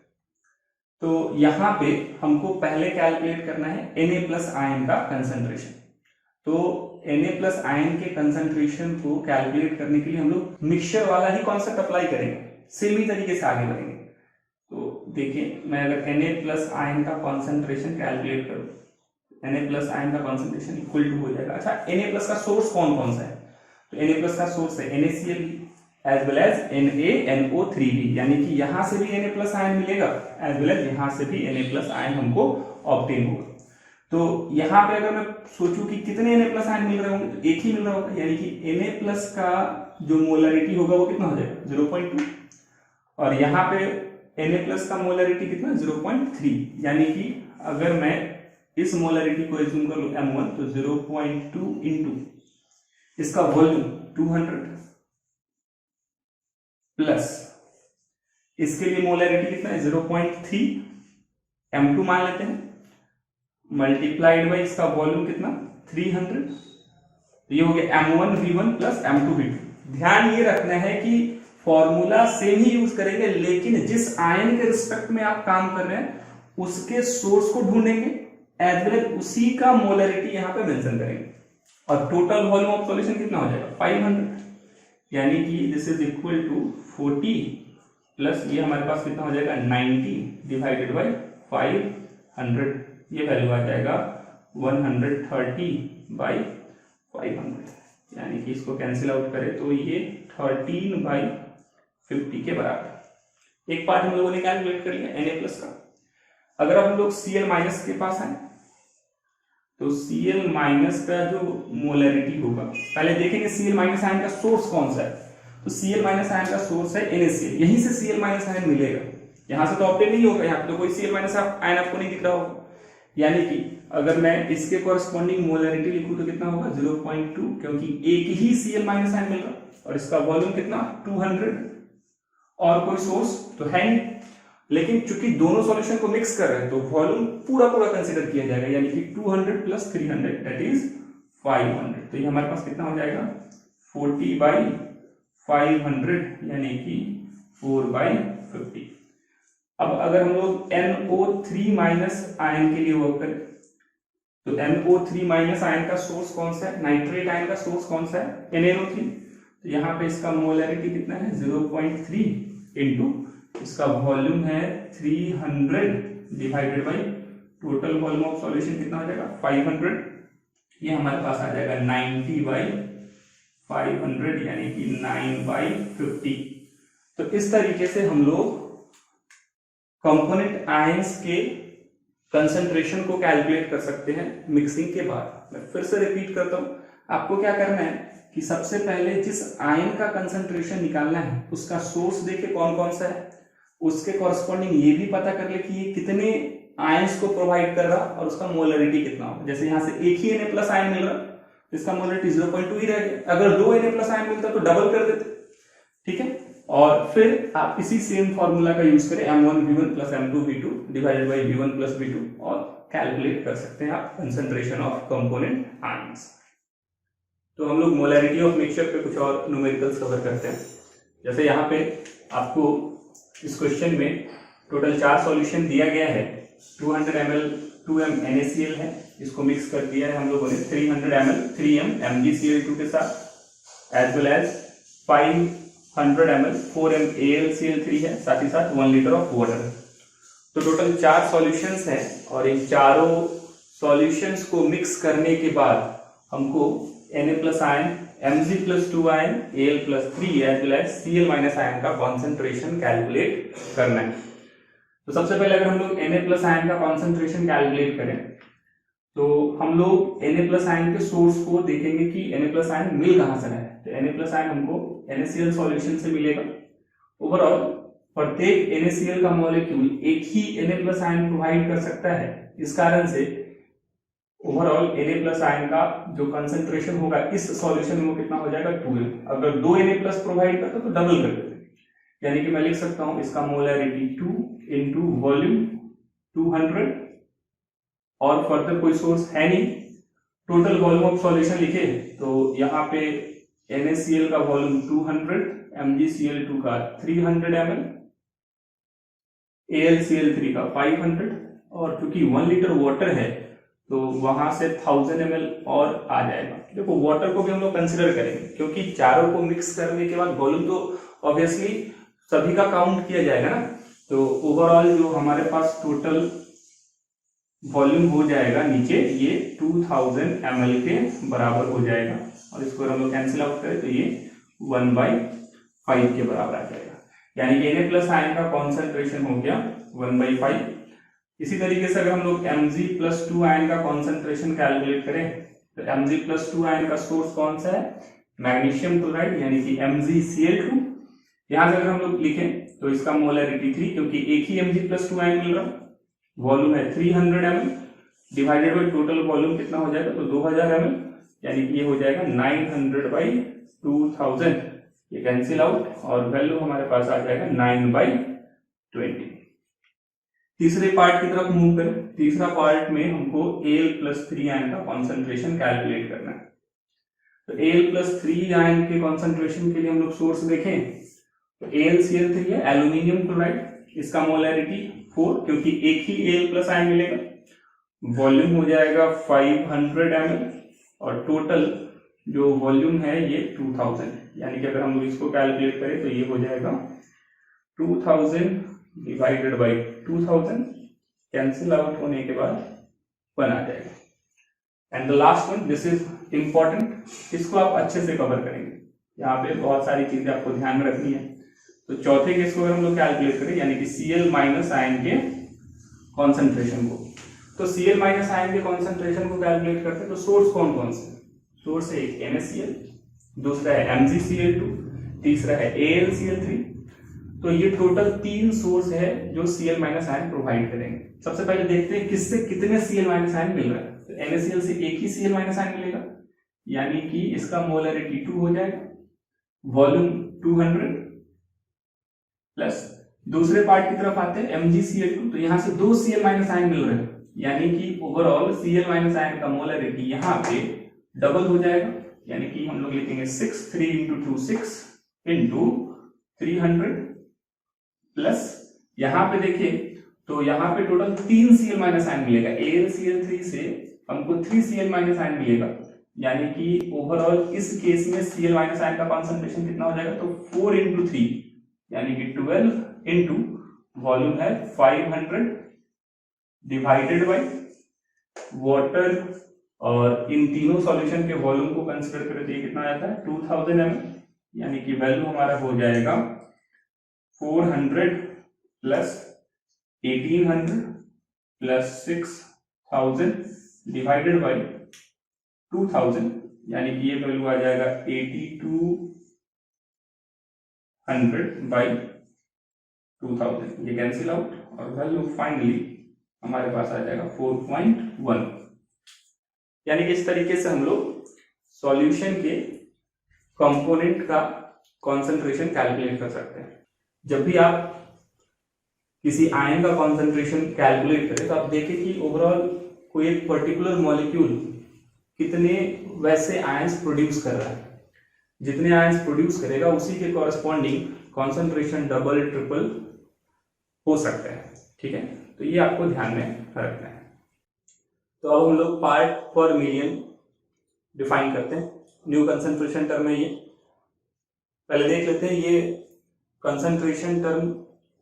तो यहाँ पे हमको पहले कैलकुलेट करना है Na+ आयन का कंसंट्रेशन। तो Na+ आयन के कंसंट्रेशन को कैलकुलेट करने के लिए हम लोग मिक्सचर वाला ही कॉन्सेप्ट अप्लाई करेंगे, सेम ही तरीके से आगे बढ़ेंगे। तो देखिए, मैं अगर Na+ आयन का कॉन्सेंट्रेशन कैलकुलेट करूं, Na+ आयन का कॉन्सेंट्रेशन इक्वल टू हो जाएगा, अच्छा Na+ का सोर्स कौन कौन सा है, तो Na+ का सोर्स है NaCl as well as NaNO3 भी, यानी कि यहां से भी Na+ आयन मिलेगा एज वेल एज यहां से भी Na+ आयन हमको ऑब्टेन होगा। तो यहाँ पे अगर मैं सोचूं कि कितने Na+ आयन मिल रहे होंगे, तो एक ही मिल रहा होगा, यानी कि Na+ का जो मोलैरिटी होगा वो कितना हो जाएगा 0.2, और यहाँ पे Na+ का मोलैरिटी कितना 0.3, यानी कि अगर मैं इस मोलैरिटी को एज्यूम कर लूं M1, तो 0.2 इंटू इसका वॉल्यूम 200 प्लस इसके लिए मोलैरिटी कितना है 0.3 M2 मान लेते हैं, मल्टीप्लाइड बाई इसका वॉल्यूम कितना 300, ये हो गया M1V1 प्लस M2V2। ध्यान ये रखना है कि फॉर्मूला सेम ही यूज करेंगे, लेकिन जिस आयन के रिस्पेक्ट में आप काम कर रहे हैं उसके सोर्स को ढूंढेंगे एज वेल एज उसी का मोलैरिटी यहाँ पे मेंशन करेंगे, और टोटल वॉल्यूम ऑफ सॉल्यूशन कितना हो जाएगा 500, यानी कि this is equal to 40 plus ये हमारे पास कितना हो जाएगा 90 डिवाइडेड बाई 500, ये वैल्यू आ जाएगा 130 बाई 500, यानी कि इसको कैंसिल आउट करें तो ये 13/50 के बराबर। एक पार्ट हम लोगों ने कैलकुलेट कर लिया Na+ का। अगर हम लोग Cl- के पास आए तो Cl माइनस का जो मोलरिटी होगा, पहले देखेंगे Cl माइनस आयन का सोर्स कौन सा है। तो Cl माइनस आयन का सोर्स है NaCl, यहीं से Cl माइनस आयन मिलेगा, यहां से तो ऑब्टेन नहीं होगा, यहाँ पे तो कोई Cl माइनस आयन आपको नहीं दिख रहा होगा। यानी कि अगर मैं इसके कॉरेस्पॉन्डिंग मोलरिटी लिखूं तो कितना होगा 0.2, क्योंकि एक ही Cl माइनस आयन मिल रहा, और इसका वॉल्यूम कितना 200, और कोई सोर्स तो है नहीं। लेकिन चूंकि दोनों सॉल्यूशन को मिक्स कर रहे हैं तो वॉल्यूम पूरा कंसीडर किया जाएगा, यानी कि 200 प्लस 300 दैट इज 500। तो ये हमारे पास कितना हो जाएगा 40/500 यानी कि 4/50। अब अगर हम लोग NO3 माइनस आयन के लिए वर्क करें तो NO3 माइनस आयन का सोर्स कौन सा है, नाइट्रेट आयन का सोर्स कौन सा है NaNO3। तो यहाँ पे इसका मोलरिटी कितना है 0.3 इंटू इसका वॉल्यूम है 300 divided by total volume of solution कितना हो जाएगा 500। ये हमारे पास आ जाएगा 90/500 यानी कि 9/50। तो इस तरीके से हम लोग कंपोनेंट आयंस के कंसंट्रेशन को कैलकुलेट कर सकते हैं मिक्सिंग के बाद। मैं फिर से रिपीट करता हूं, आपको क्या करना है कि सबसे पहले जिस आयन का कंसंट्रेशन निकालना है उसका सोर्स देखे कौन कौन सा है, उसके कॉरेस्पॉन्डिंग ये भी पता कर ले कि ये कितने आयंस को प्रोवाइड कर रहा और उसका मोलरिटी कितना हो। जैसे यहां से एक ही Na प्लस आयन मिल रहा, इसका मोलरिटी 0.2 ही रह गया। अगर 2 Na प्लस आयन मिलता तो डबल कर देते, ठीक है। और फिर आप इसी सेम फॉर्मूला का यूज करें M1V1 plus M2V2 divided by V1 plus V2 और कैलकुलेट कर सकते हैं आप कंसंट्रेशन ऑफ कंपोनेंट आयंस। तो हम लोग मोलरिटी ऑफ मिक्सचर पे कुछ और न्यूमेरिकल्स कवर करते हैं। जैसे यहाँ पे आपको इस क्वेश्चन में टोटल 4 सॉल्यूशन दिया गया है। 200 ml 2m NaCl है, इसको मिक्स कर दिया है हम लोगों ने 300 ml 3m MgCl2 के साथ, as well as 500 ml 4m AlCl3 है, साथ ही साथ 1 लीटर ऑफ वाटर। तो टोटल 4 सॉल्यूशंस हैं और इन चारों सॉल्यूशंस को मिक्स करने के बाद हमको Na plus ion, Mg plus 2 ion, Al plus 3 as well as Cl minus ion का कॉन्सेंट्रेशन कैलकुलेट करना है। तो सबसे पहले अगर हम लोग Na प्लस आयन का कॉन्सेंट्रेशन कैलकुलेट करें तो हम लोग Na प्लस आयन के सोर्स को देखेंगे कि Na प्लस आयन मिल कहां से रहा है। तो Na प्लस आयन हमको NaCl सॉल्यूशन से मिलेगा। ओवरऑल प्रत्येक NaCl का मॉलिक्यूल एक ही Na प्लस आयन प्रोवाइड कर सकता है, इस कारण से ओवरऑल Na प्लस आयन का जो कंसंट्रेशन होगा इस सॉल्यूशन में वो कितना हो जाएगा 2m। अगर 2 Na प्लस प्रोवाइड करता तो डबल कर देते, यानी कि मैं लिख सकता हूं इसका मोलरिटी 2 इंटू वॉल्यूम 200 और फर्दर कोई सोर्स है नहीं। टोटल वॉल्यूम ऑफ सॉल्यूशन लिखे तो यहाँ पे NaCl का वॉल्यूम 200, MgCl2 का 300 ml, AlCl3 का 500 और क्योंकि 1 लीटर वाटर है तो वहां से 1000 ml और आ जाएगा। देखो वाटर को भी हम लोग कंसिडर करेंगे क्योंकि चारों को मिक्स करने के बाद वॉल्यूम तो ऑब्वियसली सभी का काउंट किया जाएगा ना। तो ओवरऑल जो हमारे पास टोटल वॉल्यूम हो जाएगा नीचे ये 2000 ml के बराबर हो जाएगा और इसको हम लोग कैंसिल आउट करें तो ये 1/5 के बराबर आ जाएगा, यानी कि Na प्लस आयन का कॉन्सेंट्रेशन हो गया 1/5। इसी तरीके से अगर हम लोग Mg प्लस 2 आयन का कॉन्सेंट्रेशन कैलकुलेट करें तो Mg प्लस 2 आयन का सोर्स कौन सा है मैग्नीशियम क्लोराइड यानी कि MgCl2। यहां से अगर हम लोग लिखें तो इसका मोलरिटी 3, क्योंकि एक ही Mg प्लस 2 आयन मिल रहा, वॉल्यूम है 300 ml divided by total volume कितना हो जाएगा तो 2000 ml, यानी कि ये हो जाएगा 900/2000। ये कैंसिल आउट और वैल्यू हमारे पास आ जाएगा 9/20। तीसरे पार्ट की तरफ मूव करें। तीसरा पार्ट में हमको Al प्लस 3 आयन का कॉन्सेंट्रेशन कैलकुलेट करना है। तो Al प्लस 3 आयन के कॉन्सेंट्रेशन के लिए हम लोग सोर्स देखें तो AlCl3 है एल्यूमिनियम क्लोराइड, इसका मोलरिटी 4, क्योंकि एक ही Al प्लस आयन मिलेगा, वॉल्यूम हो जाएगा 500 ml और टोटल जो वॉल्यूम है ये 2000, यानी कि अगर हम लोग इसको कैलकुलेट करें तो ये हो जाएगा 2000 डिवाइडेड बाई 2000, कैंसिल आउट होने के बाद 1 आ जाएगा। And the last one, this is important, इसको आप अच्छे से कवर करेंगे, यहाँ पे बहुत सारी चीजें आपको ध्यान में रखनी है। तो चौथे केस को अगर हम लोग कैलकुलेट करें यानी कि Cl माइनस आयन के कॉन्सेंट्रेशन को, तो Cl माइनस आयन के कॉन्सेंट्रेशन को कैलकुलेट करते हैं। तो सोर्स कौन कौन से? सोर्स है एक NaCl, दूसरा है MgCl2, तीसरा है AlCl3। तो ये टोटल 3 सोर्स है जो Cl माइनस आयन प्रोवाइड करेंगे। सबसे पहले देखते हैं किससे कितने Cl माइनस आयन मिल रहा है। तो NaCl से एक ही Cl माइनस आयन मिलेगा, यानी कि इसका मोलरिटी 2 हो जाएगा, वॉल्यूम 200 प्लस दूसरे पार्ट की तरफ आते हैं MgCl2। तो यहां से 2 Cl माइनस आयन मिल रहे हैं, यानी कि ओवरऑल Cl माइनस आयन का मोलरिटी यहाँ पे डबल हो जाएगा, यानी कि हम लोग लिखेंगे 6, 3 into 2 6 into 300 प्लस यहाँ पे देखिए तो यहाँ पे टोटल 3 Cl माइनस आयन मिलेगा। AlCl3 से हमको 3 Cl माइनस आयन मिलेगा, यानी कि ओवरऑल इस केस में Cl माइनस आयन का कॉन्सेंट्रेशन कितना हो जाएगा? तो 4 into 3 यानी कि 12 into वॉल्यूम है 500 डिवाइडेड बाई वाटर, और इन तीनों सॉल्यूशन के वॉल्यूम को कंसीडर करें तो ये कितना आता है? 2000 ml, यानी कि वैल्यू हमारा हो जाएगा 400 प्लस 1800 प्लस 6000 डिवाइडेड बाई 2000, यानी कि ये वैल्यू आ जाएगा 8200 बाई 2000। ये कैंसिल आउट और वैल्यू फाइनली हमारे पास आ जाएगा 4.1। यानी कि इस तरीके से हम लोग सॉल्यूशन के कंपोनेंट का कॉन्सेंट्रेशन कैलकुलेट कर सकते हैं। जब भी आप किसी आयन का कॉन्सेंट्रेशन कैलकुलेट करें तो आप देखें कि ओवरऑल कोई एक पर्टिकुलर मॉलिक्यूल कितने वैसे आयंस प्रोड्यूस कर रहा है। जितने आयंस प्रोड्यूस करेगा उसी के कॉरेस्पॉन्डिंग कॉन्सेंट्रेशन डबल ट्रिपल हो सकता है। ठीक है, तो ये आपको ध्यान में रखना है। तो अब हम लोग पार्ट पर मिलियन डिफाइन करते हैं। न्यू कंसेंट्रेशन टर्म है ये। पहले देख लेते हैं ये कंसेंट्रेशन टर्म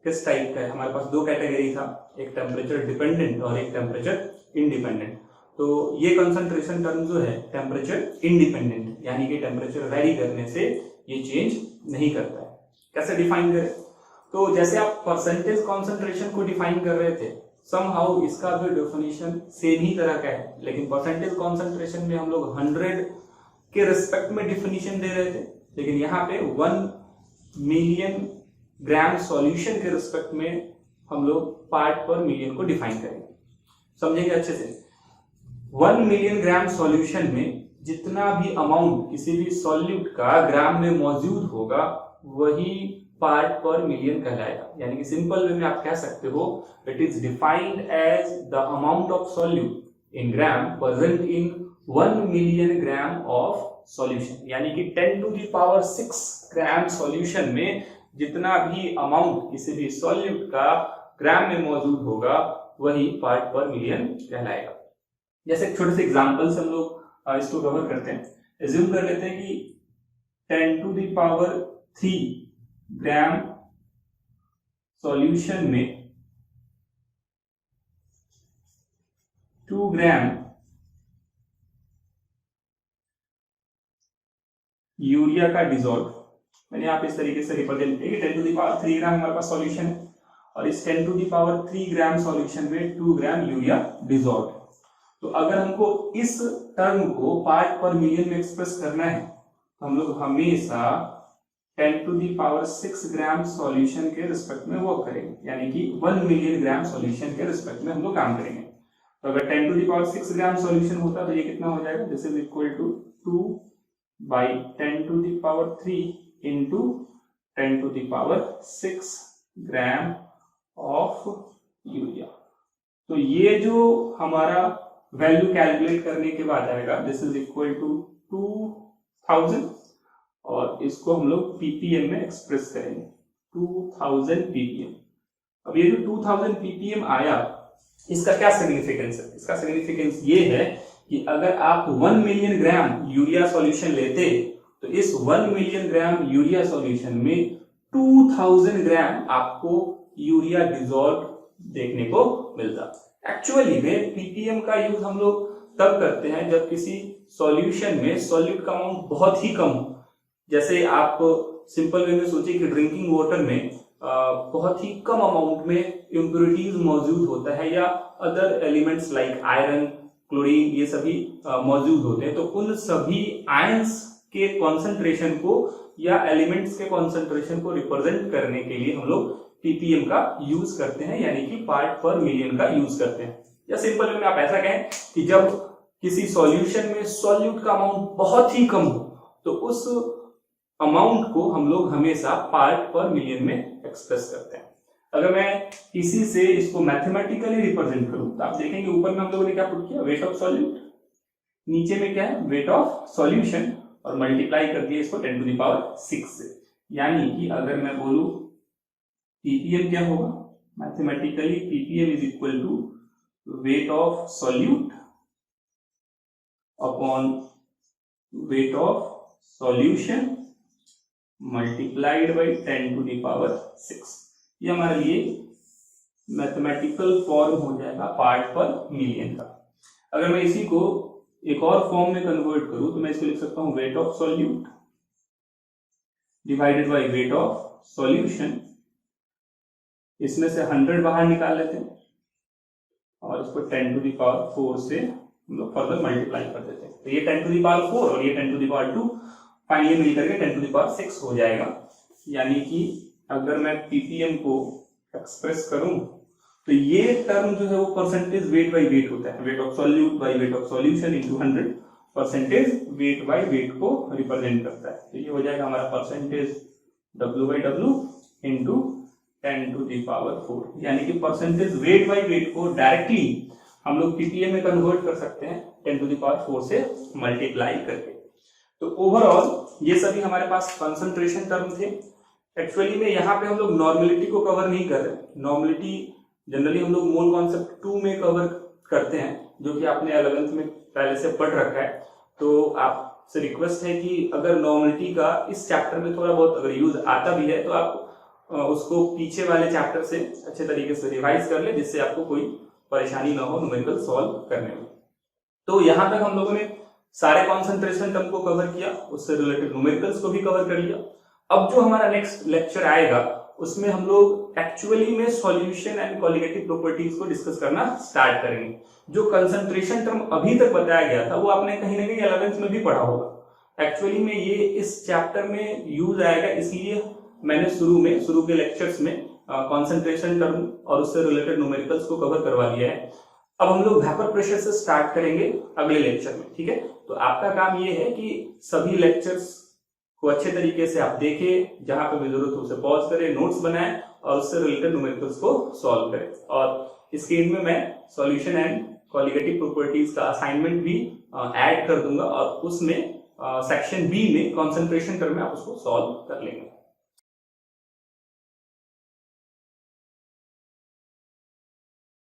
किस टाइप का है। हमारे पास 2 कैटेगरी था, एक टेम्परेचर डिपेंडेंट और एक टेम्परेचर इंडिपेंडेंट। तो ये कंसेंट्रेशन टर्म जो है टेम्परेचर इंडिपेंडेंट, यानी कि टेम्परेचर वेरी करने से ये चेंज नहीं करता है। कैसे डिफाइन करें? तो जैसे आप परसेंटेज कॉन्सेंट्रेशन को डिफाइन कर रहे थे, समहाउ इसका भी डेफिनेशन सेम ही तरह का है, लेकिन परसेंटेज कॉन्सेंट्रेशन में हम लोग 100 के रिस्पेक्ट में डिफिनीशन दे रहे थे, लेकिन यहाँ पे 1 मिलियन ग्राम सॉल्यूशन के रिस्पेक्ट में हम लोग पार्ट पर मिलियन को डिफाइन करेंगे। समझेंगे अच्छे से। 1 मिलियन ग्राम सॉल्यूशन में जितना भी अमाउंट किसी भी सॉल्यूट का ग्राम में मौजूद होगा वही पार्ट पर मिलियन कहलाएगा। यानी कि सिंपल वे में आप कह सकते हो it is defined as the amount of solute in gram present in 1 million gram of solution. यानी कि 10 to the power 6 gram solution में जितना भी अमाउंट किसी भी सॉल्यूट का ग्राम में मौजूद होगा वही पार्ट पर मिलियन कहलाएगा। जैसे छोटे से एग्जांपल से हम लोग इसको कवर करते हैं। एज्यूम कर लेते हैं कि 10 to the power 3 gram solution में 2 ग्राम यूरिया का डिजॉल्व, मैंने यहाँ पे इस तरीके से रिप्रेजेंट किया कि 10 to the power 3 ग्राम हमारे पास सॉल्यूशन है और इस 10 to the power 3 gram solution में 2 ग्राम यूरिया डिजॉल्व। तो अगर हमको इस टर्म को पार्ट पर मिलियन में एक्सप्रेस करना है तो हम लोग हमेशा 10 to the power 6 gram solution के रिस्पेक्ट में वर्क करेंगे, यानी कि 1 मिलियन ग्राम सॉल्यूशन के रिस्पेक्ट में हम लोग काम करेंगे। तो अगर 10 to the power 6 gram solution होता तो ये कितना हो जाएगा? This is equal to 2 by 10 to the power 3 into 10 to the power 6 gram of urea. तो ये जो हमारा वैल्यू कैलकुलेट करने के बाद आएगा दिस इज इक्वल टू 2000 और इसको हम लोग ppm में एक्सप्रेस करेंगे 2000 ppm। अब ये जो 2000 ppm आया इसका क्या सिग्निफिकेंस है? इसका सिग्निफिकेंस ये है कि अगर आप 1 मिलियन ग्राम यूरिया सॉल्यूशन लेते तो इस 1 मिलियन ग्राम यूरिया सॉल्यूशन में 2000 ग्राम आपको यूरिया डिजॉल्व देखने को मिलता। एक्चुअली में ppm का यूज हम लोग तब करते हैं जब किसी सॉल्यूशन में सॉल्यूट का अमाउंट बहुत ही कम हो। जैसे आप सिंपल वे में सोचिए कि ड्रिंकिंग वाटर में बहुत ही कम अमाउंट में इम्प्योरिटीज मौजूद होता है या other elements like iron, chlorine, ये सभी मौजूद होते हैं, तो उन सभी आयंस के कॉन्सेंट्रेशन को या एलिमेंट्स के कॉन्सेंट्रेशन को रिप्रेजेंट करने के लिए हम लोग ppm का यूज करते हैं, यानी कि पार्ट पर मिलियन का यूज करते हैं। या सिंपल में आप ऐसा कहें कि जब किसी सॉल्यूशन में सॉल्यूट का अमाउंट बहुत ही कम हो तो उस अमाउंट को हम लोग हमेशा पार्ट पर मिलियन में एक्सप्रेस करते हैं। अगर मैं इसी से इसको मैथमेटिकली रिप्रेजेंट करूं तो आप देखेंगे ऊपर में हम लोगों ने क्या पुट किया, वेट ऑफ सॉल्यूट, नीचे में क्या है, वेट ऑफ सॉल्यूशन, और मल्टीप्लाई कर दिया इसको 10 to the power 6 से। यानी कि अगर मैं बोलूं ppm क्या होगा, mathematically ppm is equal to weight of solute upon weight of solution multiplied by 10 to the power 6। ये हमारे लिए मैथमेटिकल फॉर्म हो जाएगा पार्ट पर मिलियन का। अगर मैं इसी को एक और फॉर्म में कन्वर्ट करूं तो मैं इसको लिख सकता हूं wait of solute divided by weight of solution, इसमें से 100 बाहर निकाल लेते हैं और इसको 10 to the power 4 से हम लोग फर्दर मल्टीप्लाई कर देते हैं। तो ये 10 to the power 4 और ये 10 to the power 2 फाइनली मिलकर के 10 to the power 6 हो जाएगा। यानी कि अगर मैं ppm को एक्सप्रेस करूं तो ये टर्म जो है वो परसेंटेज वेट बाई वेट होता है, wait of solute by wait of solution into 100, percentage weight by wait को रिप्रेजेंट करता है। तो ये हो जाएगा हमारा percentage W by W into 10 to the power 4, यानी कि परसेंटेज वेट बाई वेट को डायरेक्टली हम लोग ppm में कन्वर्ट कर सकते हैं 10 to the power 4 से मल्टीप्लाई करके। तो ओवरऑल ये सभी हमारे पास कंसंट्रेशन टर्म थे। एक्चुअली में यहाँ पे हम लोग नॉर्मेलिटी को कवर नहीं कर रहे। नॉर्मेलिटी जनरली हम लोग मोल कॉन्सेप्ट 2 में कवर करते हैं, जो कि आपने 11th में पहले से पढ़ रखा है। तो आपसे रिक्वेस्ट है कि अगर नॉर्मेलिटी का इस चैप्टर में थोड़ा बहुत अगर यूज आता भी है तो आप उसको पीछे वाले चैप्टर से अच्छे तरीके से रिवाइज कर ले, जिससे आपको कोई परेशानी ना हो न्यूमेरिकल सॉल्व करने में। तो यहाँ तक हम लोगों ने सारे कॉन्सेंट्रेशन टर्म को कवर किया, उससे रिलेटेड न्यूमेरिकल्स को भी कवर कर लिया। अब जो हमारा नेक्स्ट लेक्चर आएगा उसमें हम लोग एक्चुअली में सॉल्यूशन एंड कॉलिगेटिव प्रॉपर्टीज को डिस्कस करना स्टार्ट करेंगे। जो कंसंट्रेशन टर्म अभी तक बताया गया था वो आपने कहीं ना कहीं 11th में भी पढ़ा होगा। एक्चुअली में ये इस चैप्टर में यूज आएगा, इसलिए मैंने शुरू के लेक्चर्स में कंसंट्रेशन टर्म और उससे रिलेटेड न्यूमेरिकल्स को कवर करवा लिया है। अब हम लोग वेपर प्रेशर से स्टार्ट करेंगे अगले लेक्चर में, ठीक है। तो आपका काम ये है कि सभी लेक्चर्स को अच्छे तरीके से आप देखें, जहां पे भी जरूरत हो उसे पॉज करें, नोट्स बनाएं और उससे रिलेटेड न्यूमेरिकल्स को सॉल्व करें। और इसके एंड में मैं सॉल्यूशन एंड कॉलिगेटिव प्रॉपर्टीज का असाइनमेंट भी ऐड कर दूंगा और उसमें सेक्शन बी में कंसंट्रेशन टर्म में आप उसको सॉल्व कर लेंगे।